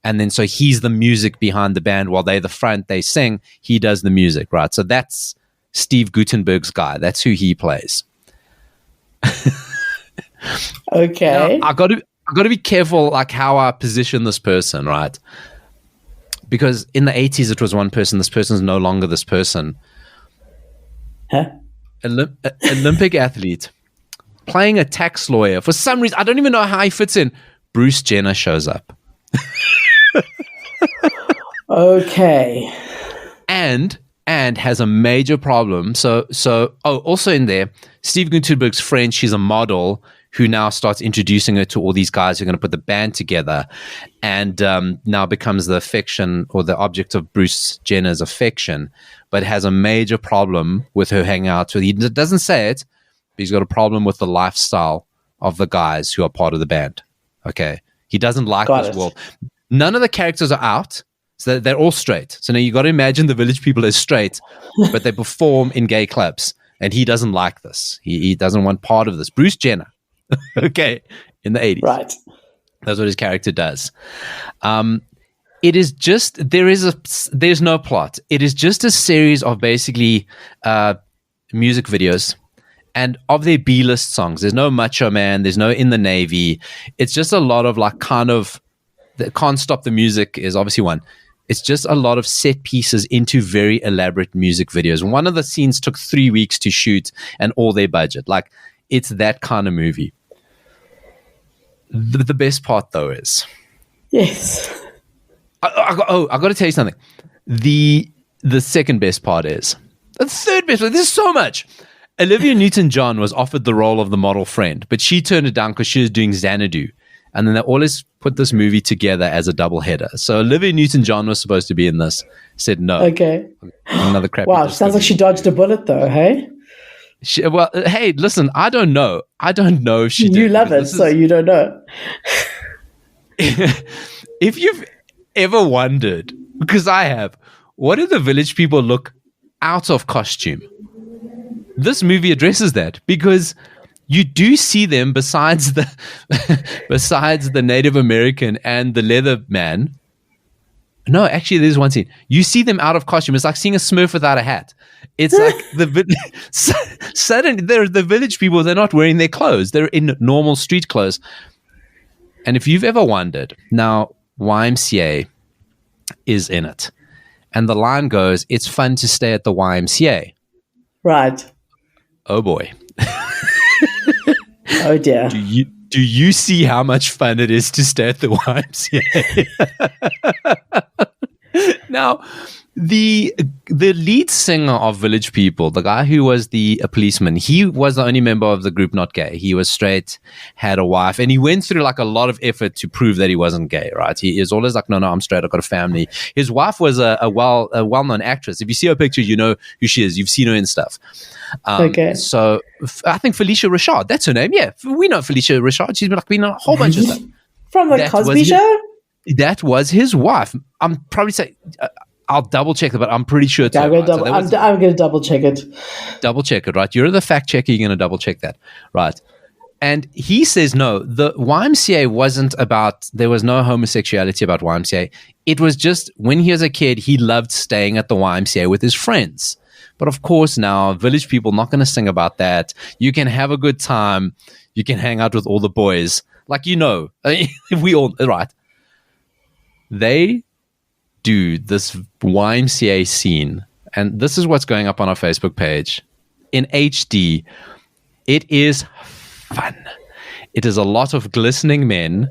And then so he's the music behind the band while they're the front, they sing, he does the music, right? So that's Steve Guttenberg's guy. That's who he plays. Okay. Now, I got to be careful, like how I position this person, right? Because in the 80s it was one person. This person's no longer this person. Huh? Olympic athlete playing a tax lawyer. For some reason, I don't even know how he fits in. Bruce Jenner shows up. Okay. And has a major problem. Also in there, Steve Guttenberg's friend, she's a model who now starts introducing her to all these guys who are going to put the band together, and now becomes the affection or the object of Bruce Jenner's affection, but has a major problem with her hanging out with. He doesn't say it, but he's got a problem with the lifestyle of the guys who are part of the band. Okay. He doesn't like this world. None of the characters are out. So they're all straight. So now you got to imagine the Village People as straight, but they perform in gay clubs. and he doesn't like this. He doesn't want part of this. Bruce Jenner, okay, in the 80s. Right. That's what his character does. It is just, there's no plot. It is just a series of basically music videos and of their B-list songs. There's no Macho Man. There's no In the Navy. It's just a lot of like kind of, Can't Stop the Music is obviously one. It's just a lot of set pieces into very elaborate music videos. One of the scenes took 3 weeks to shoot and all their budget. Like, it's that kind of movie. The best part, though, is... Yes. I got to tell you something. The second best part is... The third best part... There's so much. Olivia Newton-John was offered the role of the model friend, but she turned it down because she was doing Xanadu. And then they always put this movie together as a double header. So Olivia Newton-John was supposed to be in this. Said no. Okay. Another crap. Wow, sounds like she dodged a bullet, though, hey? Well, hey, listen, I don't know. I don't know if she did. You love it, so you don't know. If you've ever wondered, because I have, what do the village people look out of costume? This movie addresses that, because you do see them besides the Native American and the leather man. No, actually, there's one scene. You see them out of costume. It's like seeing a Smurf without a hat. It's like suddenly they're the village people. They're not wearing their clothes. They're in normal street clothes. And if you've ever wondered, now YMCA is in it, and the line goes, "It's fun to stay at the YMCA." Right. Oh boy. Oh dear. Do you see how much fun it is to stay at the YMCA? Now, the lead singer of Village People, the guy who was a policeman, he was the only member of the group not gay. He was straight, had a wife, and he went through like a lot of effort to prove that he wasn't gay, right? He is always like, no, I'm straight, I've got a family. His wife was a well-known actress. If you see her picture, you know who she is. You've seen her in stuff. Okay. So I think Felicia Rashad, that's her name. Yeah, we know Felicia Rashad. She's been in a whole bunch of stuff. From the Cosby Show? That was his wife. I'm probably saying... I'll double check it, but I'm pretty sure it's I'm going to double check it. Double check it, right? You're the fact checker. You're going to double check that, right? And he says, no, the YMCA wasn't about, there was no homosexuality about YMCA. It was just when he was a kid, he loved staying at the YMCA with his friends. But of course now, village people not going to sing about that. You can have a good time. You can hang out with all the boys. Like, we all, right? They do this YMCA scene, and this is what's going up on our Facebook page in HD. It is fun. It is a lot of glistening men.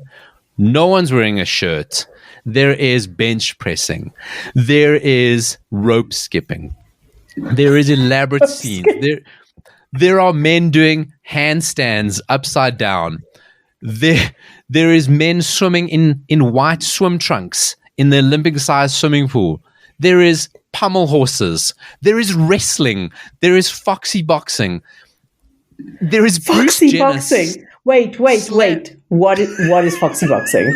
No one's wearing a shirt. There is bench pressing. There is rope skipping. There is elaborate scenes. There are men doing handstands upside down. There is men swimming in white swim trunks in the Olympic-sized swimming pool. There is pommel horses. There is wrestling. There is foxy boxing. There is foxy boxing. Wait. What is foxy boxing?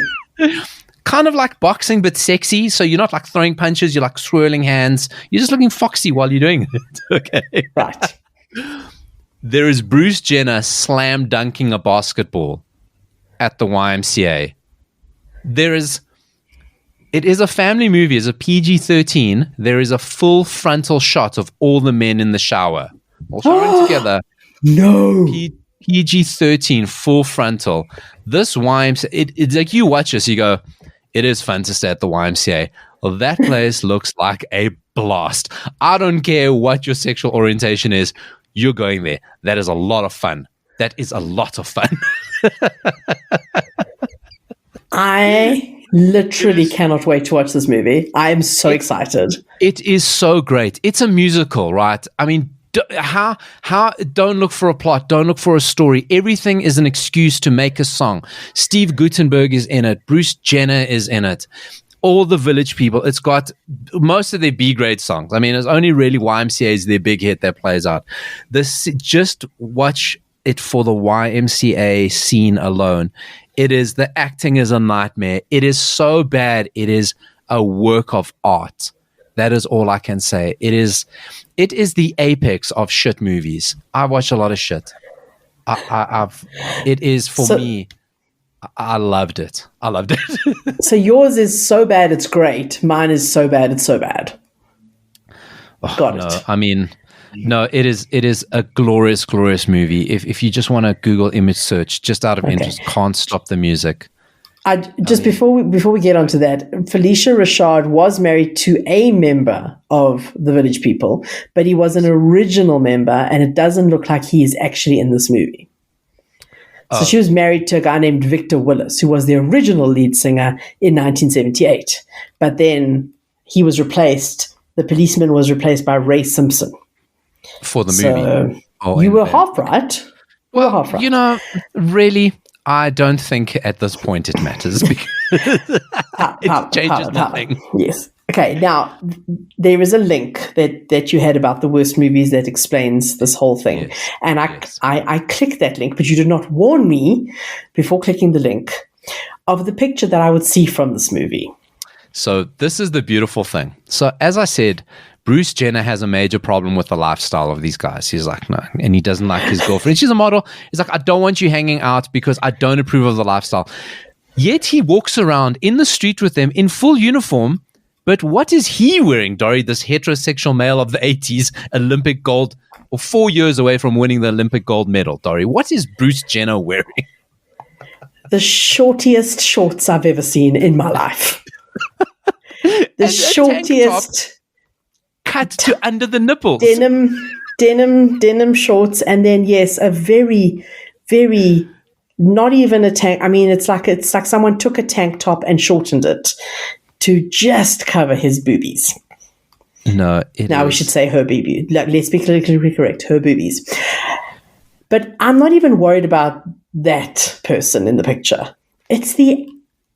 Kind of like boxing, but sexy. So you're not like throwing punches. You're like swirling hands. You're just looking foxy while you're doing it. Okay. Right. There is Bruce Jenner slam dunking a basketball at the YMCA. It is a family movie. It's a PG-13. There is a full frontal shot of all the men in the shower. All showering together. No. PG-13, full frontal. This YMCA, it's like you watch this, you go, it is fun to stay at the YMCA. Well, that place looks like a blast. I don't care what your sexual orientation is. You're going there. That is a lot of fun. That is a lot of fun. I literally cannot wait to watch this movie. I am so excited. It is so great. It's a musical, right? I mean, don't look for a plot. Don't look for a story. Everything is an excuse to make a song. Steve Guttenberg is in it. Bruce Jenner is in it. All the village people. It's got most of their B-grade songs. I mean, it's only really YMCA is their big hit that plays out. Just watch it for the YMCA scene alone. The acting is a nightmare. It is so bad. It is a work of art. That is all I can say. It is the apex of shit movies. I watch a lot of shit. It is for me. I loved it. So yours is so bad it's great. Mine is so bad it's so bad. Got it. I mean, no, it is a glorious, glorious movie. If you just want to Google image search, just out of interest, Can't Stop the Music. Before we get onto that, Felicia Rashad was married to a member of the Village People, but he was an original member, and it doesn't look like he is actually in this movie. So she was married to a guy named Victor Willis, who was the original lead singer in 1978. But then he was replaced. The policeman was replaced by Ray Simpson for the movie. You were half right. Well, you know, really, I don't think at this point it matters because it changes nothing. Yes. Okay, now there is a link that you had about the worst movies that explains this whole thing. Yes, and I clicked that link, but you did not warn me before clicking the link of the picture that I would see from this movie. So this is the beautiful thing. So as I said, Bruce Jenner has a major problem with the lifestyle of these guys. He's like, no, and he doesn't like his girlfriend. She's a model. He's like, I don't want you hanging out because I don't approve of the lifestyle. Yet he walks around in the street with them in full uniform. But what is he wearing, Dori, this heterosexual male of the 80s, Olympic gold, or 4 years away from winning the Olympic gold medal, Dori? What is Bruce Jenner wearing? The shortiest shorts I've ever seen in my life. The shortest. Cut to under the nipples. Denim shorts. And then, yes, a very, very, not even a tank. I mean, it's like someone took a tank top and shortened it to just cover his boobies. No, we should say her boobies. Let's be politically correct, her boobies. But I'm not even worried about that person in the picture. It's the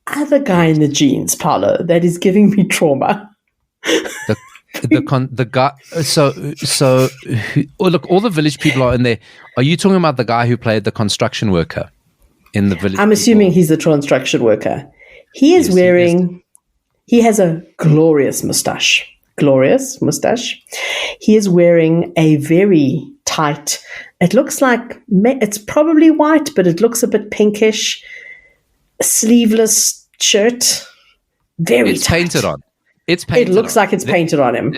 other guy in the jeans, Paulo, that is giving me trauma. The guy. So look, all the Village People are in there. Are you talking about the guy who played the construction worker in the Village? I'm assuming he's the construction worker. He is wearing. He has a glorious mustache. He is wearing a very tight, it looks like, it's probably white, but it looks a bit pinkish, sleeveless shirt. It's tight. Painted on. It's painted It looks like it's painted on him.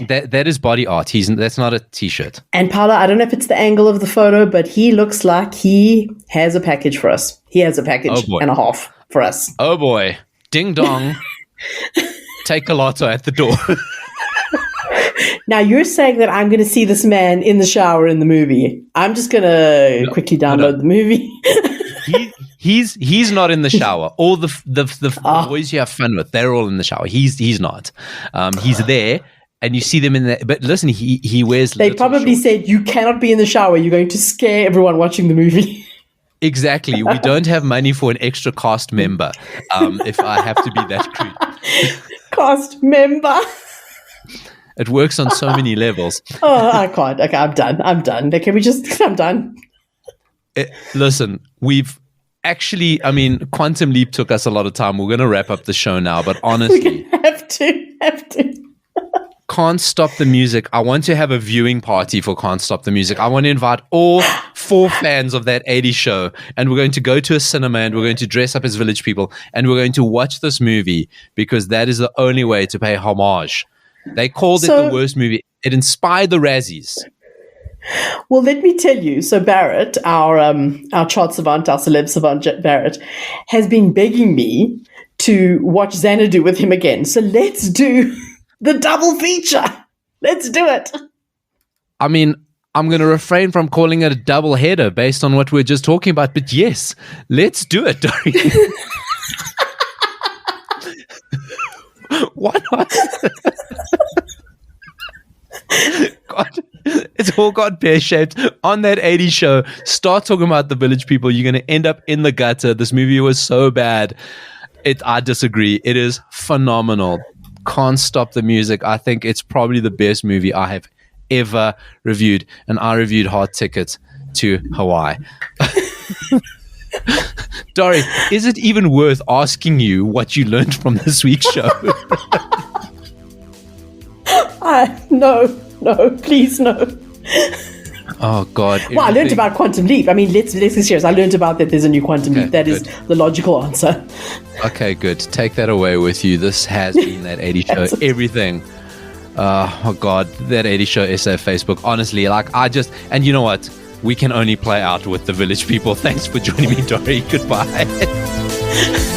That is body art. That's not a t-shirt. And Paula, I don't know if it's the angle of the photo, but he looks like he has a package for us. He has a package and a half for us. Oh boy. Ding dong. Take a lotto at the door. Now you're saying that I'm going to see this man in the shower in the movie. I'm just going to quickly download the movie. He's not in the shower. All the boys you have fun with, they're all in the shower. He's not. He's there, and you see them in there. But listen, he wears. They probably said you cannot be in the shower. You're going to scare everyone watching the movie. Exactly. We don't have money for an extra cast member. If I have to be that crude. Cast member. It works on so many levels. I can't. Okay, I'm done. Can we just? I'm done. Listen, we've actually. I mean, Quantum Leap took us a lot of time. We're going to wrap up the show now, but honestly, we have to. Can't Stop the Music. I want to have a viewing party for Can't Stop the Music. I want to invite all 4 fans of that 80s show, and we're going to go to a cinema and we're going to dress up as Village People and we're going to watch this movie because that is the only way to pay homage. They called it the worst movie. It inspired the Razzies. Well, let me tell you. So Barrett, our chart savant, our celeb savant, Barrett, has been begging me to watch Xanadu with him again. So let's do the double feature. Let's do it. I mean, I'm going to refrain from calling it a double header based on what we're just talking about. But yes, let's do it, Dori. Why not? God, it's all got pear-shaped. On that 80s show, start talking about the Village People. You're going to end up in the gutter. This movie was so bad. I disagree. It is phenomenal. Can't Stop the Music. I think it's probably the best movie I have ever reviewed. And I reviewed Hard Ticket to Hawaii. Dori, is it even worth asking you what you learned from this week's show? No, please, no. Oh, God. Well, I learned about Quantum Leap. I mean, let's be serious. I learned about that there's a new Quantum Leap. That is the logical answer. Okay, good. Take that away with you. This has been That 80 Show. Everything. Oh, God. That 80 Show SA Facebook. Honestly, and you know what? We can only play out with the village people. Thanks for joining me, Dori. Goodbye.